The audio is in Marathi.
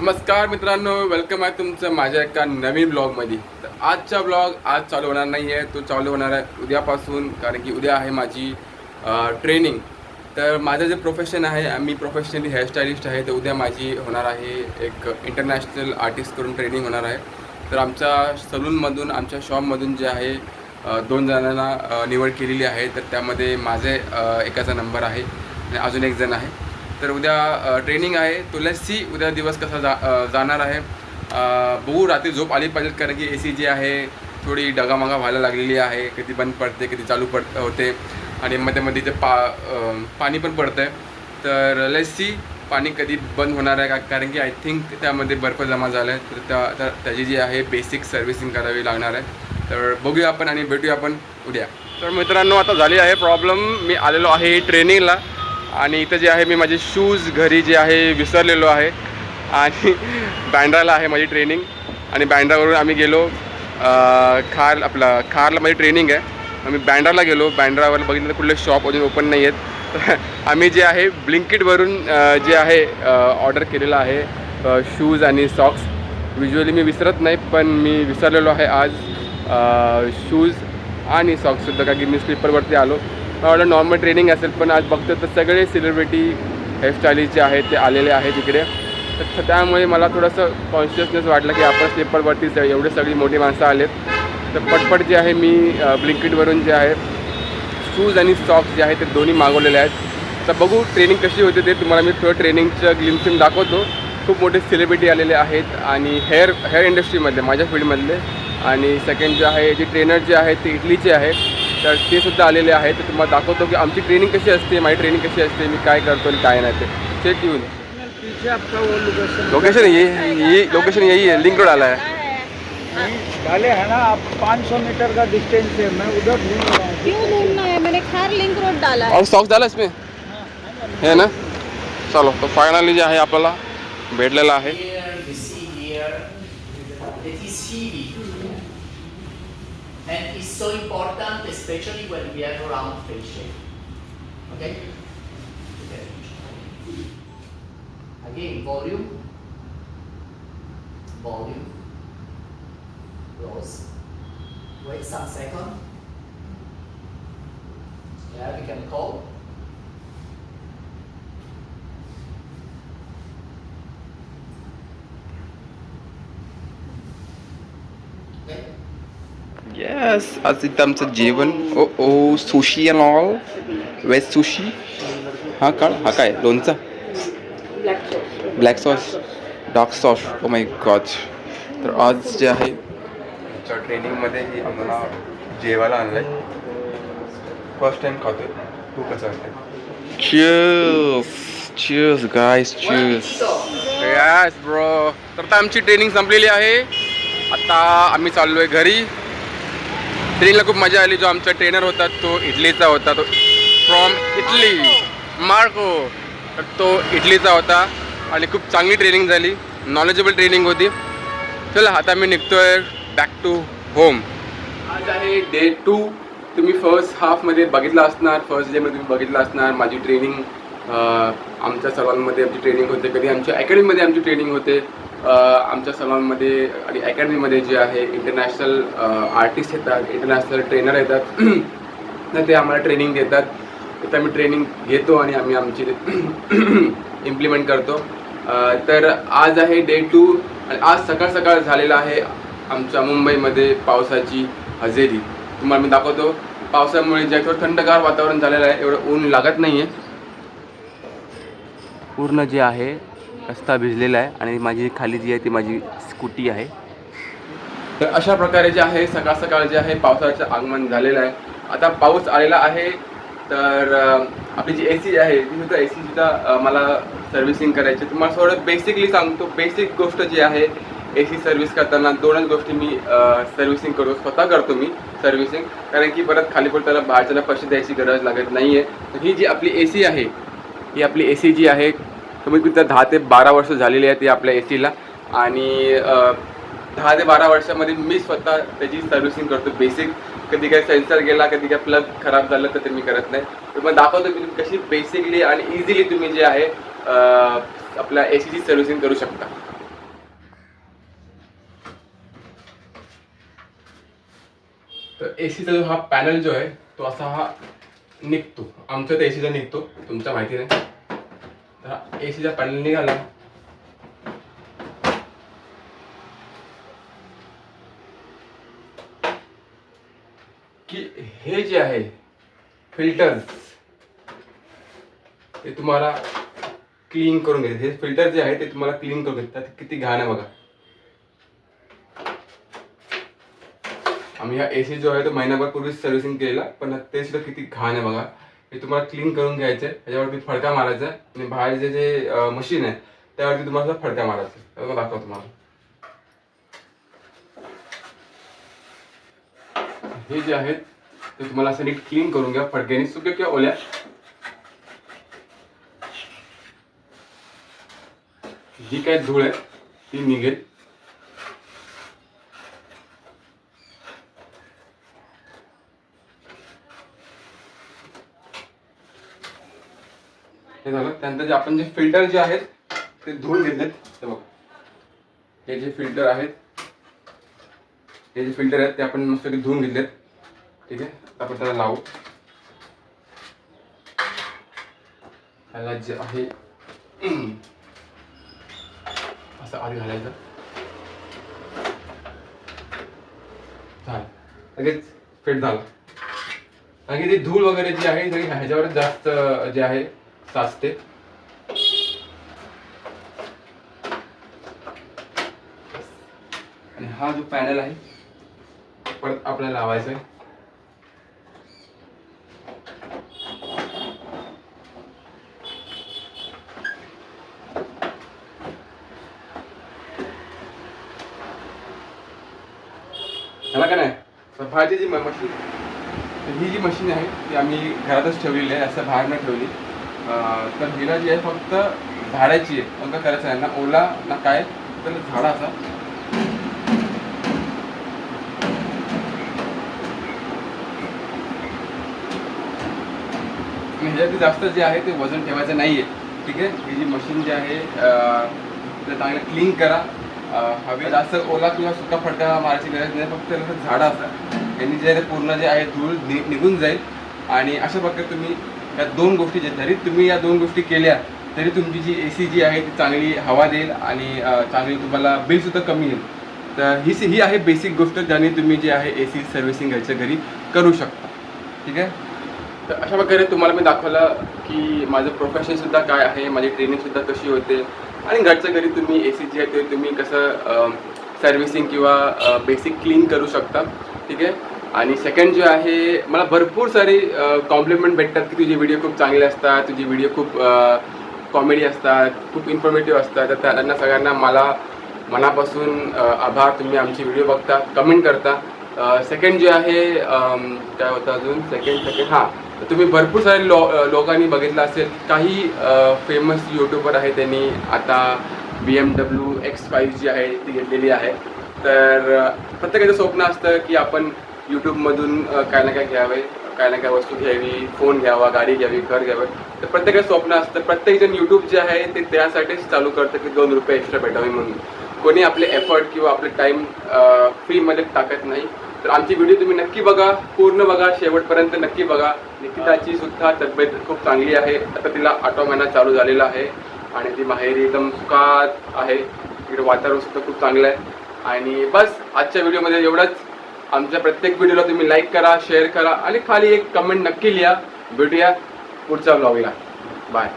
नमस्कार मित्रांनो, वेलकम आहे तुमचं माझ्या एका नवीन ब्लॉगमध्ये. तर आजचा ब्लॉग आज चालू होणार नाही आहे, तो चालू होणार आहे उद्यापासून, कारण की उद्या आहे माझी ट्रेनिंग. तर माझं जे प्रोफेशन आहे, मी प्रोफेशनली हेअरस्टायलिस्ट आहे. तर उद्या माझी होणार आहे एक इंटरनॅशनल आर्टिस्टकडून ट्रेनिंग होणार आहे. तर आमच्या सलूनमधून, आमच्या शॉपमधून जे आहे 2 जणांना निवड केलेली आहे. तर त्यामध्ये माझे एकाचा नंबर आहे आणि अजून एक जण आहे. तर उद्या ट्रेनिंग आहे. तो लेट्स सी उद्या दिवस कसा जाणार आहे. बघू, रात्री झोप आली पाहिजे, कारण की AC जी आहे थोडी डगामगा व्हायला लागलेली आहे. कधी बंद पडते, कधी चालू होते आणि मध्ये ते पाणी पण पडतं आहे. तर लेट्स सी पाणी कधी बंद होणार आहे का, कारण की आय थिंक त्यामध्ये बर्फ जमा झाला आहे. तर त्याची जी आहे बेसिक सर्व्हिसिंग करावी लागणार आहे. तर बघूया आपण आणि भेटूया आपण उद्या. तर मित्रांनो, आता झाली आहे प्रॉब्लेम. मी आलेलो आहे ट्रेनिंगला आणि इथं जे आहे मी माझे शूज घरी जे आहे विसरलेलो आहे आणि बँड्राला आहे माझी ट्रेनिंग. आणि बँड्रावरून आम्ही गेलो खारला माझी ट्रेनिंग आहे. आम्ही बँड्राला गेलो. बँड्रावर बघितलं कुठले शॉप अजून ओपन नाही आहेत. आम्ही जे आहे ब्लिंकिटवरून जे आहे ऑर्डर केलेलं आहे शूज आणि सॉक्स. युज्युअली मी विसरत नाही, पण मी विसरलेलो आहे आज शूज आणि सॉक्ससुद्धा, कारण की मी स्लीपरवरती आलो. मला वाटलं नॉर्मल ट्रेनिंग असेल, पण आज बघतो तर सगळे सेलिब्रिटी हेअरस्टाईलिस्ट जे आहेत ते आलेले आहेत इकडे. तर त्यामुळे मला थोडंसं कॉन्शियसनेस वाटलं की आपण स्लीपरवरतीच एवढे सगळी मोठी माणसं आलेत. तर पटपट जे आहे मी ब्लिंकिटवरून जे आहे शूज आणि सॉक्स जे आहे ते दोन्ही मागवलेले आहेत. तर बघू ट्रेनिंग कशी होते ते तुम्हाला मी थोडं ट्रेनिंगचं ग्लिम्सिंग दाखवतो. खूप मोठे सेलिब्रिटी आलेले आहेत आणि हेअर इंडस्ट्रीमधले, माझ्या फील्डमधले. आणि सेकंड जे आहे जे ट्रेनर जे आहेत ते इटलीचे आहेत, तर ते सुद्धा आलेले आहेत. तर तुम्हाला दाखवतो की आमची ट्रेनिंग कशी असते, माझी ट्रेनिंग कशी असते, मी काय करतो आणि काय नाही ते. चेक येऊन लोकेशन ये लोकेशन यही है, लिंक रोड आला है. डाले है ना, आप 500 मीटर का डिस्टेंस है, मैं उधर ढूंढ रहा हूँ. क्यों ढूंढना है? मैंने खार लिंक रोड डाला है. और सॉक्स डाला इसमें है ना. चलो, तो फायनली जे आहे आपल्याला भेटलेला आहे. Here we see here that is CV, and it's so important, especially when we have round face shape. Okay? Again, volume, close. Wait some second. Yeah, we can call. Okay. Yes, आज इथं आमचं जेवण. Oh sushi and all. Veg sushi. हा काय लोणचा, black sauce, dark sauce. Oh my God. तर आज जे आहे ट्रेनिंगमध्ये ही आम्हाला जेवायला आणलं आहे. फर्स्ट टाइम खातोय. तू कसं वाटतं? Cheers guys, cheers. Yes bro. तर आता आमची ट्रेनिंग संपलेली आहे. आता आम्ही चाललो आहे घरी. ट्रेनिंगला खूप मजा आली. जो आमचा ट्रेनर होता तो इटलीचा होता, तो फ्रॉम इटली, मार्को. तर तो इटलीचा होता आणि खूप चांगली ट्रेनिंग झाली, नॉलेजेबल ट्रेनिंग होती. चला आता मी निघतोय बॅक टू होम. आज आहे डे 2. तुम्ही फर्स्ट हाफमध्ये बघितलं असणार, फर्स्ट डेमध्ये तुम्ही बघितलं असणार माझी ट्रेनिंग. आमच्या सलॉनमध्ये आमची ट्रेनिंग होते, कधी आमच्या अकॅडमीमध्ये आमची ट्रेनिंग होते. आमच्या सलॉनमध्ये आणि अकॅडमीमध्ये जे आहे इंटरनॅशनल आर्टिस्ट येतात, इंटरनॅशनल ट्रेनर येतात. तर ते आम्हाला ट्रेनिंग देतात. तर आम्ही ट्रेनिंग घेतो आणि आम्ही आमची इम्प्लिमेंट करतो. तर आज आहे डे 2 आणि आज सकाळ झालेला आहे आमच्या मुंबईमध्ये पावसाची हजेरी. तुम्हाला मी दाखवतो. पावसामुळे जे थोडं थंडगार वातावरण झालेलं आहे, एवढं ऊन लागत नाही आहे. पूर्ण जे आहे रस्ता भिजलेला आहे आणि माझी खाली जी आहे ती माझी स्कूटी आहे. तर अशा प्रकारे जे आहे सकाळ जे आहे पावसाचं आगमन झालेलं आहे. आता पाऊस आलेला आहे. तर आपली जी AC आहे ती सुद्धा मला सर्व्हिसिंग करायची. तुम्हाला थोडं बेसिकली सांगतो. बेसिक गोष्ट जी आहे AC सर्व्हिस करताना 2च गोष्टी मी सर्व्हिसिंग करतो, स्वतः करतो मी सर्व्हिसिंग, कारण की परत खाली त्याला बाहेरच्याला पैसे द्यायची गरज लागत नाही आहे. तर ही जी आपली AC आहे, ही आपली AC जी आहे कमीत कमी 10 ते 12 वर्ष झालेली आहे ती आपल्या ACला. आणि 10 ते 12 वर्षामध्ये मी स्वतः त्याची सर्व्हिसिंग करतो बेसिक. कधी काय सेन्सर गेला, कधी काय प्लग खराब झालं तर ते मी करत नाही. तर मग दाखवतो मी तुम्ही कशी बेसिकली आणि इझिली तुम्ही जे आहे आपल्या AC ची सर्व्हिसिंग करू शकता. तर एसीचा जो हा पॅनल जो आहे तो असा हा निघतो. आमचा तर एसीचा निघतो, तुमच्या माहिती नाही. तर हा एसीचा पॅनल निघाला की हे जे आहे फिल्टर्स ते तुम्हाला क्लीन करून घ्यायचे. हे फिल्टर जे आहे ते तुम्हाला क्लीन करून घेतात. किती घाण आहे बघा. आम्ही हा एसी जो आहे तो महिनाभर पूर्वीच सर्व्हिसिंग केलेला, पण ते सुद्धा किती घाण आहे बघा. हे तुम्हाला क्लीन करून घ्यायचं आहे. त्याच्यावरती फडका मारायचा आणि बाहेरचे जे मशीन आहे त्यावरती तुम्हाला फडका मारायचा. मग दाखवतो तुम्हाला. हे जे आहेत ते तुम्हाला असं नीट क्लीन करून घ्या फडक्याने, सुक्या किंवा ओल्या. जी काय धूळ आहे ती निघेल. हे झालं. त्यानंतर जे आपण जे फिल्टर जे आहेत ते धुवून घेतलेत. ते बघा, हे जे फिल्टर आहेत, हे जे फिल्टर आहेत ते आपण मस्त धुवून घेतलेत. ठीक आहे, आपण त्याला लावू. त्याला जे आहे असं आत घालायचं. झालं, लगेच फिट झालं. कारण की ती धूळ वगैरे जी आहे तरी ह्याच्यावर जास्त जे आहे साचते. आणि हा जो पॅनल आहे परत आपल्याला लावायचा आहे. झाला का नाही. तर बाहेरची जी मशीन, ही जी मशीन आहे ती आम्ही घरातच ठेवलेली आहे, असं बाहेर नाही ठेवली. तर हिला जी आहे फक्त झाडायची आहे. मग काय करायचं आहे ना, ओला ना काय तर झाडा असा ह्याच्यात जास्त जे आहे ते वजन ठेवायचं नाही आहे. ठीक आहे, ही जी मशीन जी आहे तिला चांगलं क्लीन करा. हवे जास्त ओला किंवा सुका फडका मारायची गरज नाही, फक्त त्याला झाडा असा यांनी जे पूर्ण जे आहे धूळ निघून जाईल. आणि अशा प्रकारे तुम्ही या दोन गोष्टी जरी तुम्ही या दोन गोष्टी केल्या तरी तुमची जी एसी जी आहे ती चांगली हवा देईल आणि चांगली तुम्हाला बिलसुद्धा कमी येईल. तर ही आहे बेसिक गोष्ट ज्याने तुम्ही जे आहे एसी सर्व्हिसिंग घरच्या घरी करू शकता. ठीक आहे, तर अशा प्रकारे तुम्हाला मी दाखवलं की माझं प्रोफेशनसुद्धा काय आहे, माझी ट्रेनिंगसुद्धा कशी होते आणि घरच्या घरी तुम्ही एसी जी आहे ते तुम्ही कसं सर्व्हिसिंग किंवा बेसिक क्लीन करू शकता. ठीक आहे, आणि सेकंड जे आहे मला भरपूर सारी कॉम्प्लिमेंट भेटतात की तुझे व्हिडिओ खूप चांगले असतात, तुझे व्हिडिओ खूप कॉमेडी असतात, खूप इन्फॉर्मेटिव्ह असतात. तर त्यांना सगळ्यांना मला मनापासून आभार. तुम्ही आमचे व्हिडिओ बघता, कमेंट करता. सेकंड जे आहे काय होतं अजून सेकंड हां, तुम्ही भरपूर सारे लोकांनी बघितलं असेल, काही फेमस यूट्यूबर आहे त्यांनी आता BMW X5 जी आहे ती घेतलेली आहे. तर प्रत्येकाचं स्वप्न असतं की आपण यूट्यूबमधून काय ना काय घ्यावे, काय ना काय वस्तू घ्यावी, फोन घ्यावा, गाडी घ्यावी, घर घ्यावं. तर प्रत्येकाचं स्वप्न असतं. प्रत्येकजण यूट्यूब जे आहे ते त्यासाठीच चालू करतं की 2 रुपये एक्स्ट्रा भेटावे म्हणून. कोणी आपले एफर्ट किंवा आपले टाईम फ्रीमध्ये टाकत नाही. तर आमची व्हिडिओ तुम्ही नक्की बघा, पूर्ण बघा, शेवटपर्यंत नक्की बघा. निकिताची सुद्धा तब्येत खूप चांगली आहे. आता तिला 8वा महिना चालू झालेला आहे आणि ती माहेरी एकदम सुखात आहे. इकडे वातावरण सुद्धा खूप चांगलं आहे. आणि बस आजच्या व्हिडिओमध्ये एवढंच. आमच्या प्रत्येक व्हिडिओला तुम्ही लाईक करा, शेअर करा आणि खाली एक कमेंट नक्की लिहा. भेटूया पुढच्या व्लॉगला. बाय.